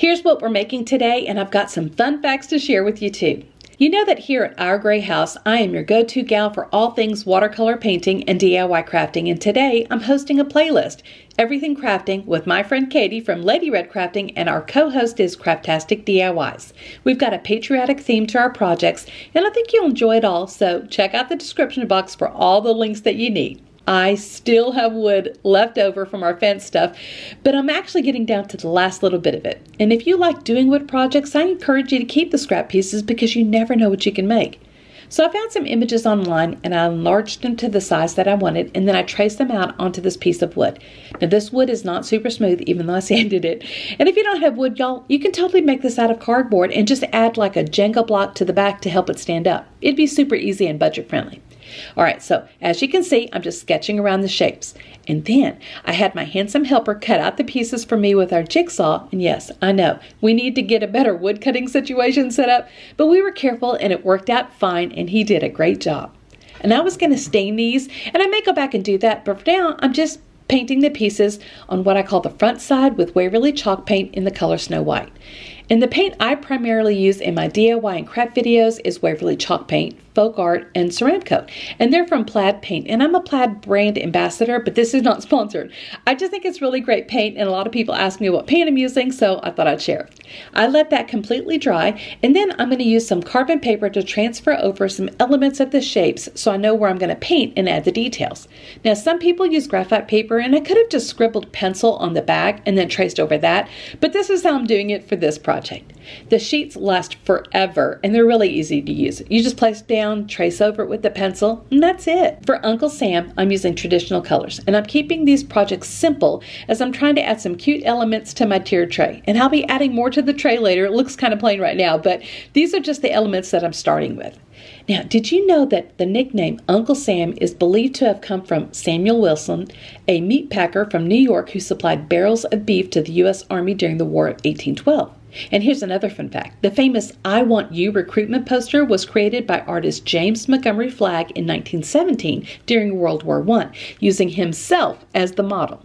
Here's what we're making today, and I've got some fun facts to share with you too. You know that here at Our Gray House, I am your go-to gal for all things watercolor painting and DIY crafting, and today I'm hosting a playlist, Everything Crafting, with my friend Katie from Lady Red Crafting, and our co-host is Craftastic DIYs. We've got a patriotic theme to our projects, and I think you'll enjoy it all, so check out the description box for all the links that you need. I still have wood left over from our fence stuff, but I'm actually getting down to the last little bit of it. And if you like doing wood projects, I encourage you to keep the scrap pieces because you never know what you can make. So I found some images online and I enlarged them to the size that I wanted, and then I traced them out onto this piece of wood. Now this wood is not super smooth even though I sanded it. And if you don't have wood, y'all, you can totally make this out of cardboard and just add like a Jenga block to the back to help it stand up. It'd be super easy and budget friendly. Alright, so as you can see, I'm just sketching around the shapes. And then I had my handsome helper cut out the pieces for me with our jigsaw. And yes, I know, we need to get a better wood cutting situation set up, but we were careful and it worked out fine and he did a great job. And I was going to stain these, and I may go back and do that, but for now I'm just painting the pieces on what I call the front side with Waverly chalk paint in the color Snow White. And the paint I primarily use in my DIY and craft videos is Waverly chalk paint, folk art, and Ceramcoat. And they're from Plaid Paint. And I'm a Plaid brand ambassador, but this is not sponsored. I just think it's really great paint, and a lot of people ask me what paint I'm using, so I thought I'd share. I let that completely dry, and then I'm going to use some carbon paper to transfer over some elements of the shapes so I know where I'm going to paint and add the details. Now, some people use graphite paper, and I could have just scribbled pencil on the back and then traced over that, but this is how I'm doing it for this project. The sheets last forever, and they're really easy to use. You just place it down, trace over it with the pencil, and that's it. For Uncle Sam, I'm using traditional colors, and I'm keeping these projects simple as I'm trying to add some cute elements to my tiered tray. And I'll be adding more to the tray later. It looks kind of plain right now, but these are just the elements that I'm starting with. Now, did you know that the nickname Uncle Sam is believed to have come from Samuel Wilson, a meat packer from New York who supplied barrels of beef to the U.S. Army during the War of 1812? And here's another fun fact. The famous I Want You recruitment poster was created by artist James Montgomery Flagg in 1917 during World War I, using himself as the model.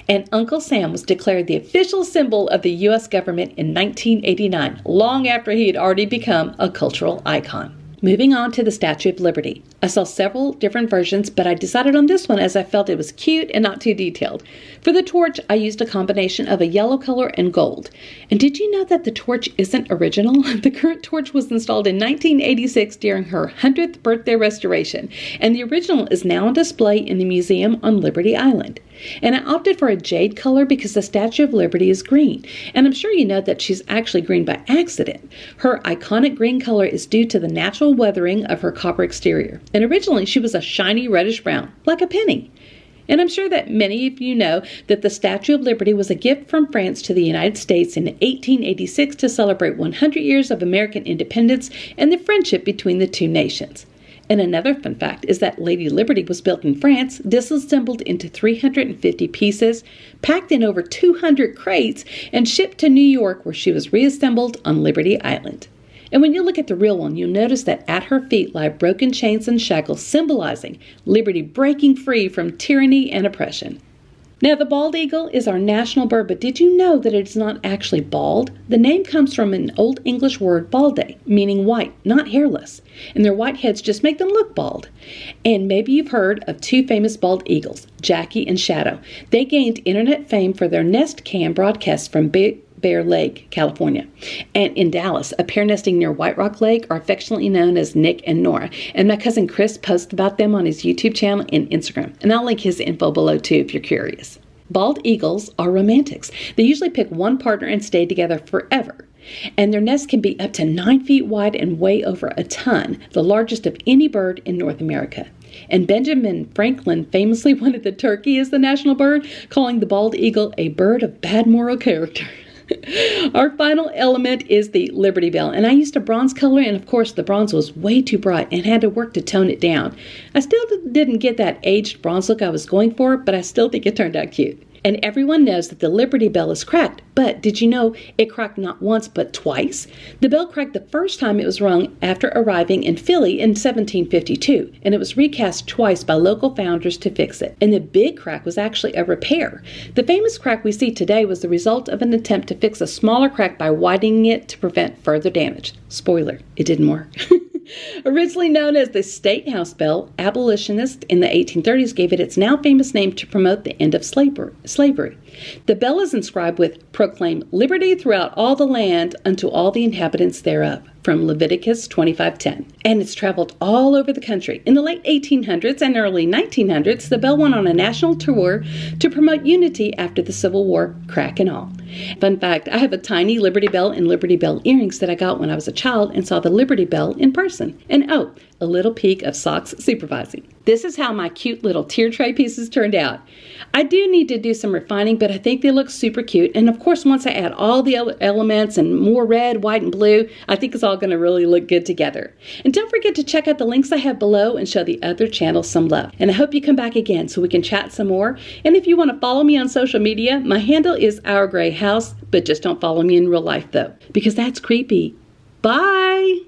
And Uncle Sam was declared the official symbol of the U.S. government in 1989, long after he had already become a cultural icon. Moving on to the Statue of Liberty. I saw several different versions, but I decided on this one as I felt it was cute and not too detailed. For the torch, I used a combination of a yellow color and gold. And did you know that the torch isn't original? The current torch was installed in 1986 during her 100th birthday restoration, and the original is now on display in the museum on Liberty Island. And I opted for a jade color because the Statue of Liberty is green, and I'm sure you know that she's actually green by accident. Her iconic green color is due to the natural weathering of her copper exterior, and originally she was a shiny reddish brown, like a penny. And I'm sure that many of you know that the Statue of Liberty was a gift from France to the United States in 1886 to celebrate 100 years of American independence and the friendship between the two nations. And another fun fact is that Lady Liberty was built in France, disassembled into 350 pieces, packed in over 200 crates, and shipped to New York, where she was reassembled on Liberty Island. And when you look at the real one, you'll notice that at her feet lie broken chains and shackles, symbolizing liberty breaking free from tyranny and oppression. Now, the bald eagle is our national bird, but did you know that it's not actually bald? The name comes from an Old English word, balde, meaning white, not hairless. And their white heads just make them look bald. And maybe you've heard of two famous bald eagles, Jackie and Shadow. They gained internet fame for their nest cam broadcasts from Big Bear Lake, California. And in Dallas, a pair nesting near White Rock Lake are affectionately known as Nick and Nora. And my cousin Chris posts about them on his YouTube channel and Instagram. And I'll link his info below too if you're curious. Bald eagles are romantics. They usually pick one partner and stay together forever. And their nest can be up to 9 feet wide and weigh over a ton, the largest of any bird in North America. And Benjamin Franklin famously wanted the turkey as the national bird, calling the bald eagle a bird of bad moral character. Our final element is the Liberty Bell, and I used a bronze color, and of course the bronze was way too bright and had to work to tone it down. I still didn't get that aged bronze look I was going for, but I still think it turned out cute. And everyone knows that the Liberty Bell is cracked, but did you know it cracked not once but twice? The bell cracked the first time it was rung after arriving in Philly in 1752, and it was recast twice by local founders to fix it. And the big crack was actually a repair. The famous crack we see today was the result of an attempt to fix a smaller crack by widening it to prevent further damage. Spoiler, it didn't work. Originally known as the State House Bell, abolitionists in the 1830s gave it its now famous name to promote the end of slavery. The bell is inscribed with, "Proclaim liberty throughout all the land unto all the inhabitants thereof," from Leviticus 25:10. And it's traveled all over the country. In the late 1800s and early 1900s, the bell went on a national tour to promote unity after the Civil War, crack and all. Fun fact, I have a tiny Liberty Bell and Liberty Bell earrings that I got when I was a child and saw the Liberty Bell in person. And oh, a little peek of socks supervising. This is how my cute little tier tray pieces turned out. I do need to do some refining, but I think they look super cute. And of course, once I add all the elements and more red, white, and blue, I think it's all going to really look good together. And don't forget to check out the links I have below and show the other channels some love. And I hope you come back again so we can chat some more. And if you want to follow me on social media, my handle is OurGrayHouse, but just don't follow me in real life though, because that's creepy. Bye!